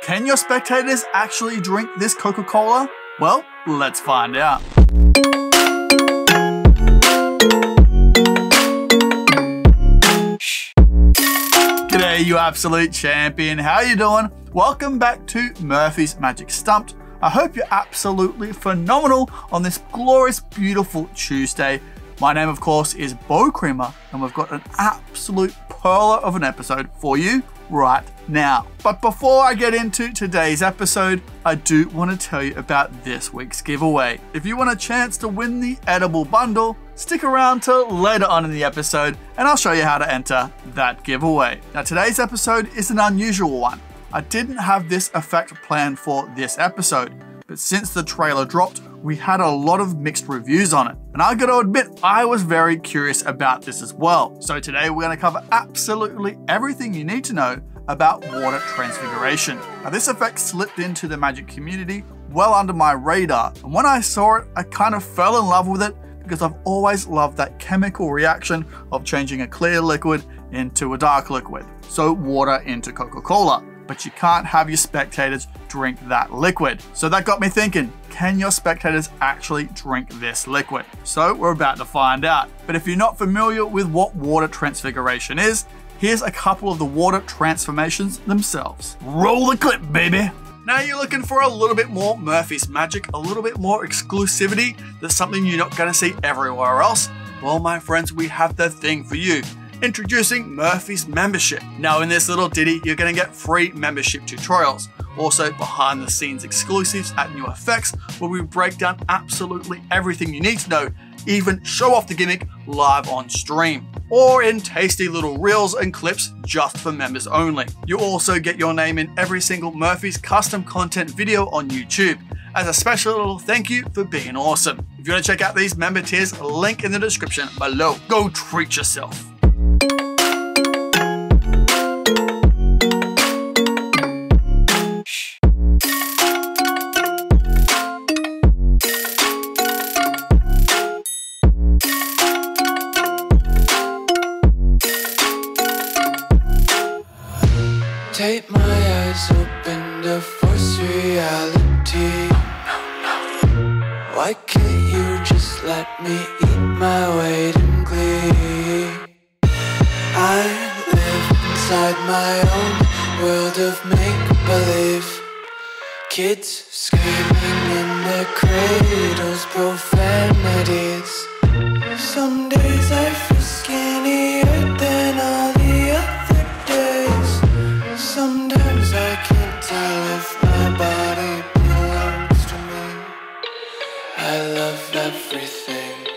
Can your spectators actually drink this Coca-Cola? Well, let's find out. G'day, you absolute champion. How you doing? Welcome back to Murphy's Magic Stumped. I hope you're absolutely phenomenal on this glorious, beautiful Tuesday. My name, of course, is Beau and we've got an absolute pearler of an episode for you right now. But before I get into today's episode, I do want to tell you about this week's giveaway. If you want a chance to win the edible bundle, stick around till later on in the episode and I'll show you how to enter that giveaway. Now, today's episode is an unusual one. I didn't have this effect planned for this episode, but since the trailer dropped, we had a lot of mixed reviews on it. And I gotta admit, I was very curious about this as well. So today we're gonna cover absolutely everything you need to know about Water Transfiguration. Now, this effect slipped into the magic community well under my radar. And when I saw it, I kind of fell in love with it because I've always loved that chemical reaction of changing a clear liquid into a dark liquid. So water into Coca-Cola. But you can't have your spectators drink that liquid. So that got me thinking, can your spectators actually drink this liquid? So we're about to find out. But if you're not familiar with what Water Transfiguration is, here's a couple of the water transformations themselves. Roll the clip, baby. Now you're looking for a little bit more Murphy's Magic, a little bit more exclusivity. That's something you're not gonna see everywhere else. Well, my friends, we have the thing for you. Introducing Murphy's Membership. Now in this little ditty, you're gonna get free membership tutorials. Also behind the scenes exclusives at new effects where we break down absolutely everything you need to know, even show off the gimmick live on stream. Or in tasty little reels and clips just for members only. You also get your name in every single Murphy's custom content video on YouTube as a special little thank you for being awesome. If you want to check out these member tiers, link in the description below. Go treat yourself. Take my eyes open to force reality. Why can't you just let me eat my weight in glee? I live inside my own world of make-believe. Kids screaming in their cradles, profanities. Some days I feel skinnier than all the other days. Sometimes I can't tell if my body belongs to me. I love everything.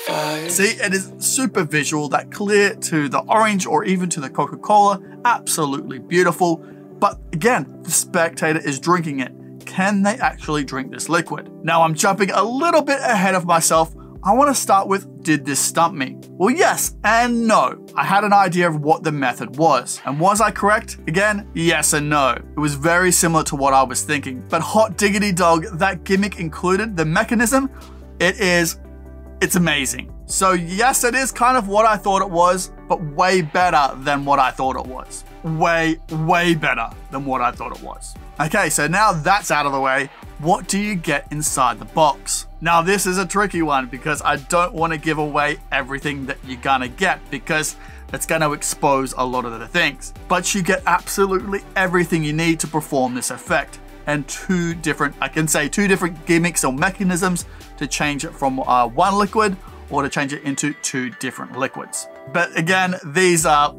Fire. See, it is super visual, that clear to the orange or even to the Coca-Cola, absolutely beautiful. But again, the spectator is drinking it. Can they actually drink this liquid? Now I'm jumping a little bit ahead of myself. I want to start with, did this stump me? Well, yes and no. I had an idea of what the method was. And was I correct? Again, yes and no. It was very similar to what I was thinking. But hot diggity dog, that gimmick included, the mechanism, it's amazing. So yes, it is kind of what I thought it was, but way better than what I thought it was. Way better than what I thought it was. Okay, so now that's out of the way, what do you get inside the box? Now this is a tricky one because I don't want to give away everything that you're gonna get because it's gonna expose a lot of the things. But you get absolutely everything you need to perform this effect and two different gimmicks or mechanisms to change it from one liquid or to change it into two different liquids. But again, these are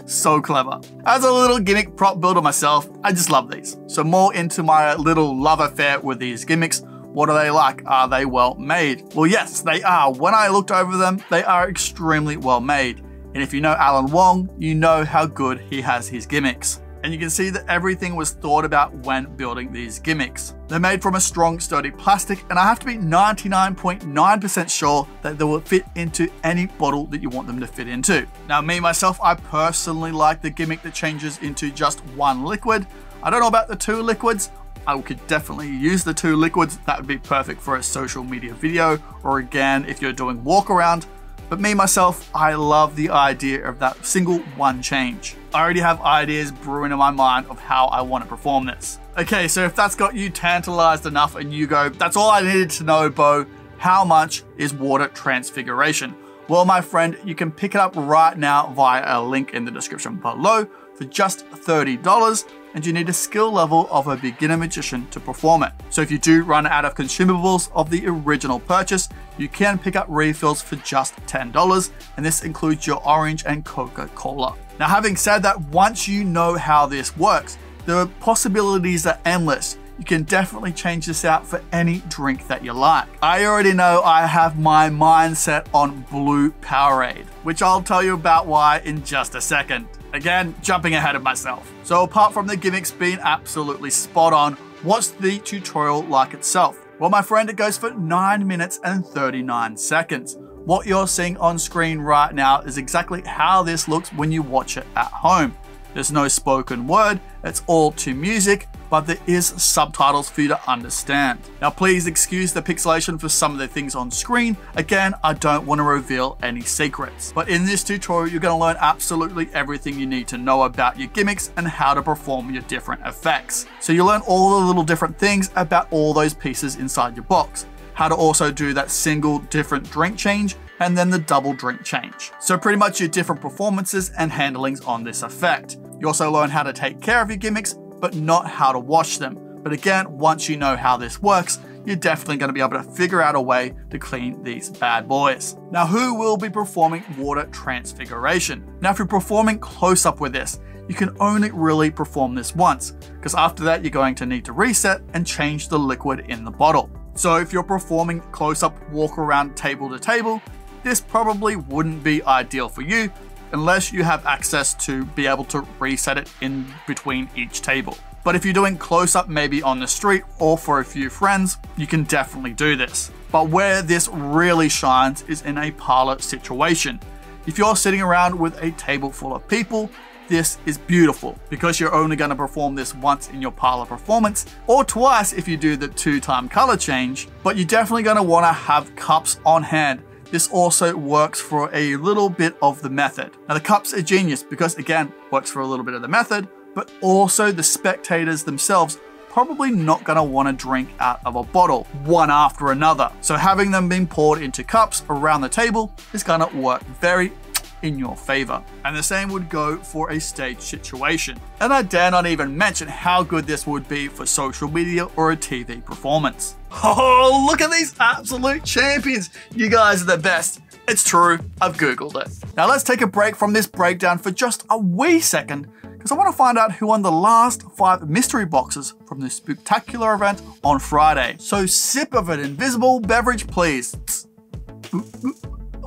so clever. As a little gimmick prop builder myself, I just love these. So more into my little love affair with these gimmicks. What are they like? Are they well made? Well, yes, they are. When I looked over them, they are extremely well made. And if you know Alan Wong, you know how good he has his gimmicks. And you can see that everything was thought about when building these gimmicks. They're made from a strong, sturdy plastic, and I have to be 99.9% sure that they will fit into any bottle that you want them to fit into. Now, me, myself, I personally like the gimmick that changes into just one liquid. I don't know about the two liquids. I could definitely use the two liquids. That would be perfect for a social media video, or again, if you're doing walk around. But me, myself, I love the idea of that single one change. I already have ideas brewing in my mind of how I want to perform this. Okay, so if that's got you tantalized enough and you go, that's all I needed to know, Beau, how much is Water Transfiguration? Well, my friend, you can pick it up right now via a link in the description below for just $30, and you need a skill level of a beginner magician to perform it. So if you do run out of consumables of the original purchase, you can pick up refills for just $10, and this includes your orange and Coca-Cola. Now, having said that, once you know how this works, the possibilities are endless. You can definitely change this out for any drink that you like. I already know I have my mindset on blue Powerade, which I'll tell you about why in just a second. Again, jumping ahead of myself. So apart from the gimmicks being absolutely spot on, what's the tutorial like itself? Well, my friend, it goes for 9 minutes and 39 seconds. What you're seeing on screen right now is exactly how this looks when you watch it at home. There's no spoken word, it's all to music, but there is subtitles for you to understand. Now please excuse the pixelation for some of the things on screen. Again, I don't want to reveal any secrets. But in this tutorial, you're going to learn absolutely everything you need to know about your gimmicks and how to perform your different effects. So you learn all the little different things about all those pieces inside your box. How to also do that single different drink change, and then the double drink change. So pretty much your different performances and handlings on this effect. You also learn how to take care of your gimmicks, but not how to wash them. But again, once you know how this works, you're definitely going to be able to figure out a way to clean these bad boys. Now, who will be performing Water Transfiguration? Now, if you're performing close up with this, you can only really perform this once, because after that, you're going to need to reset and change the liquid in the bottle. So if you're performing close up walk around table to table, this probably wouldn't be ideal for you unless you have access to be able to reset it in between each table. But if you're doing close up maybe on the street or for a few friends, you can definitely do this. But where this really shines is in a parlor situation. If you're sitting around with a table full of people, this is beautiful because you're only going to perform this once in your parlor performance, or twice if you do the 2-time color change, but you're definitely going to want to have cups on hand. This also works for a little bit of the method. Now the cups are genius because again, works for a little bit of the method, but also the spectators themselves probably not going to want to drink out of a bottle one after another. So having them being poured into cups around the table is going to work very in your favor. And the same would go for a stage situation. And I dare not even mention how good this would be for social media or a TV performance. Oh, look at these absolute champions. You guys are the best. It's true, I've Googled it. Now let's take a break from this breakdown for just a wee second, because I want to find out who won the last 5 mystery boxes from this spectacular event on Friday. So sip of an invisible beverage, please.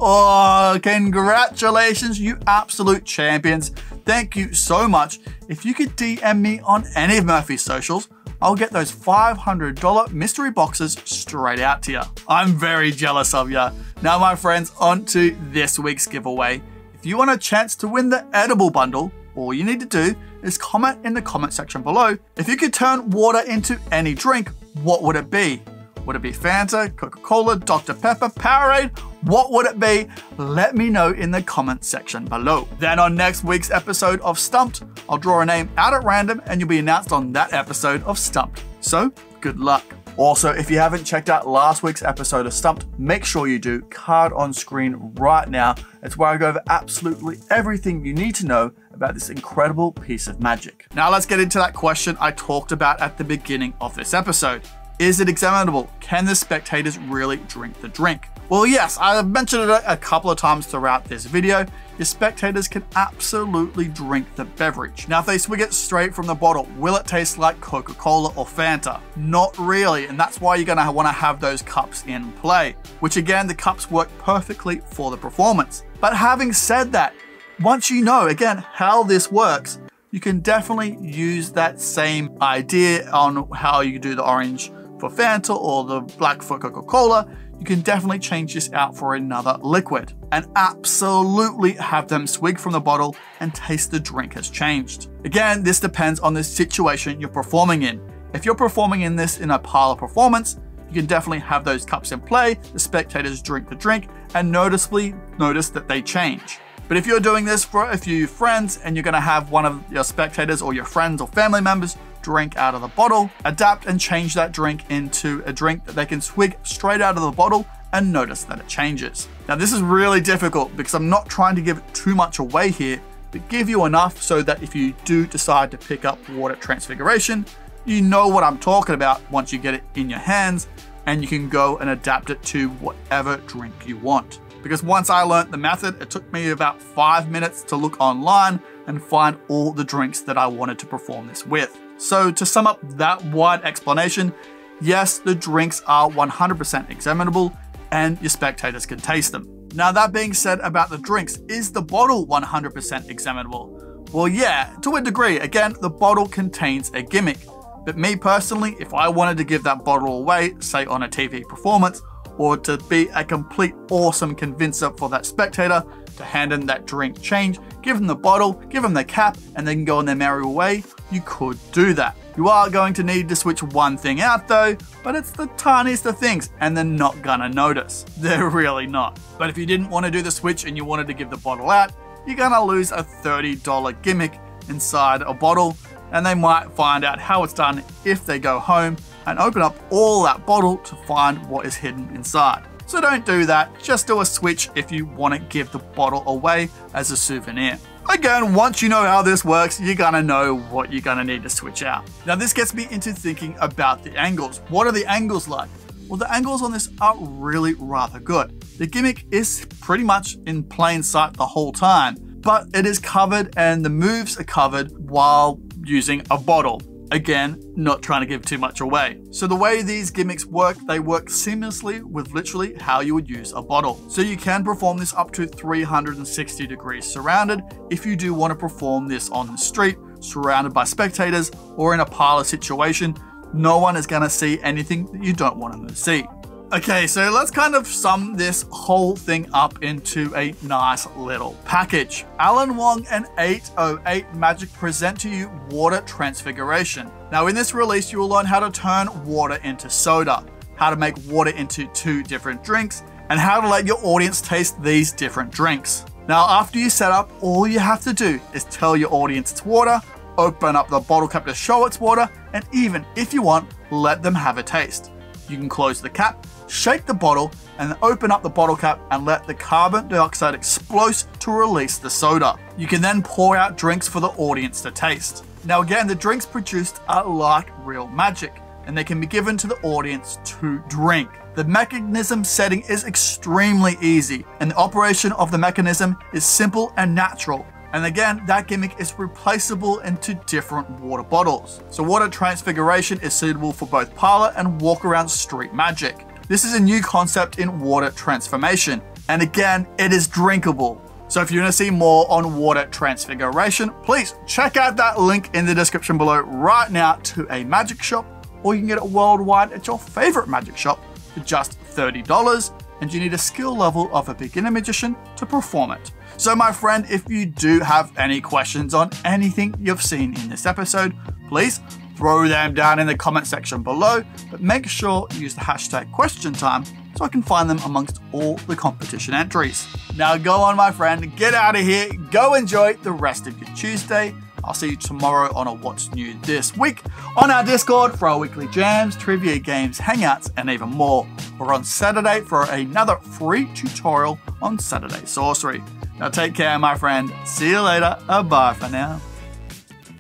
Oh, congratulations, you absolute champions. Thank you so much. If you could DM me on any of Murphy's socials, I'll get those $500 mystery boxes straight out to you. I'm very jealous of you. Now, my friends, on to this week's giveaway. If you want a chance to win the edible bundle, all you need to do is comment in the comment section below. If you could turn water into any drink, what would it be? Would it be Fanta, Coca-Cola, Dr. Pepper, Powerade? What would it be? Let me know in the comment section below. Then on next week's episode of Stumped, I'll draw a name out at random and you'll be announced on that episode of Stumped. So, good luck. Also, if you haven't checked out last week's episode of Stumped, make sure you do. Card on screen right now. It's where I go over absolutely everything you need to know about this incredible piece of magic. Now let's get into that question I talked about at the beginning of this episode. Is it examinable? Can the spectators really drink the drink? Well, yes, I've mentioned it a couple of times throughout this video. Your spectators can absolutely drink the beverage. Now, if they swig it straight from the bottle, will it taste like Coca-Cola or Fanta? Not really, and that's why you're gonna wanna have those cups in play, which again, the cups work perfectly for the performance. But having said that, once you know, again, how this works, you can definitely use that same idea on how you do the orange for Fanta or the black for Coca-Cola. You can definitely change this out for another liquid and absolutely have them swig from the bottle and taste the drink has changed. Again, this depends on the situation you're performing in. If you're performing in this in a parlor performance, you can definitely have those cups in play, the spectators drink the drink, and noticeably notice that they change. But if you're doing this for a few friends and you're gonna have one of your spectators or your friends or family members drink out of the bottle, adapt and change that drink into a drink that they can swig straight out of the bottle and notice that it changes. Now this is really difficult because I'm not trying to give too much away here, but give you enough so that if you do decide to pick up Water Transfiguration, you know what I'm talking about once you get it in your hands and you can go and adapt it to whatever drink you want. Because once I learned the method, it took me about 5 minutes to look online and find all the drinks that I wanted to perform this with. So to sum up that wide explanation, yes, the drinks are 100% examinable and your spectators can taste them. Now that being said about the drinks, is the bottle 100% examinable? Well yeah, to a degree. Again, the bottle contains a gimmick. But me personally, if I wanted to give that bottle away, say on a TV performance, or to be a complete awesome convincer for that spectator to hand in that drink change, give them the bottle, give them the cap, and they can go on their merry way, you could do that. You are going to need to switch one thing out though, but it's the tiniest of things and they're not gonna notice. They're really not. But if you didn't want to do the switch and you wanted to give the bottle out, you're gonna lose a $30 gimmick inside a bottle, and they might find out how it's done if they go home and open up all that bottle to find what is hidden inside. So don't do that, just do a switch if you want to give the bottle away as a souvenir. Again, once you know how this works, you're gonna know what you're gonna need to switch out. Now this gets me into thinking about the angles. What are the angles like? Well, the angles on this are really rather good. The gimmick is pretty much in plain sight the whole time, but it is covered and the moves are covered while using a bottle. Again, not trying to give too much away. So the way these gimmicks work, they work seamlessly with literally how you would use a bottle. So you can perform this up to 360 degrees surrounded if you do want to perform this on the street, surrounded by spectators, or in a parlor situation. No one is going to see anything that you don't want them to see. Okay, so let's kind of sum this whole thing up into a nice little package. Alan Wong and 808 Magic present to you Water Transfiguration. Now in this release, you will learn how to turn water into soda, how to make water into 2 different drinks, and how to let your audience taste these different drinks. Now after you set up, all you have to do is tell your audience it's water, open up the bottle cap to show it's water, and even if you want, let them have a taste. You can close the cap, shake the bottle, and then open up the bottle cap and let the carbon dioxide explode to release the soda. You can then pour out drinks for the audience to taste. Now again, the drinks produced are like real magic, and they can be given to the audience to drink. The mechanism setting is extremely easy, and the operation of the mechanism is simple and natural. And again, that gimmick is replaceable into different water bottles. So Water Transfiguration is suitable for both parlor and walk around street magic. This is a new concept in water transformation. And again, it is drinkable. So if you want to see more on Water Transfiguration, please check out that link in the description below right now to a magic shop, or you can get it worldwide at your favorite magic shop for just $30. And you need a skill level of a beginner magician to perform it. So my friend, if you do have any questions on anything you've seen in this episode, please throw them down in the comment section below, but make sure you use the hashtag #QuestionTime so I can find them amongst all the competition entries. Now go on my friend, get out of here, go enjoy the rest of your Tuesday. I'll see you tomorrow on a What's New This Week on our Discord for our weekly jams, trivia games, hangouts, and even more. Or on Saturday for another free tutorial on Saturday Sorcery. Now take care, my friend. See you later. Bye for now.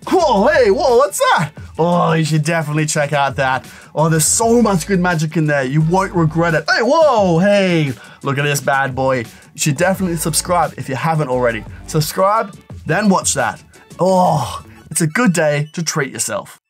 Whoa, hey, whoa, what's that? Oh, you should definitely check out that. Oh, there's so much good magic in there. You won't regret it. Hey, whoa, hey, look at this bad boy. You should definitely subscribe if you haven't already. Subscribe, then watch that. Oh, it's a good day to treat yourself.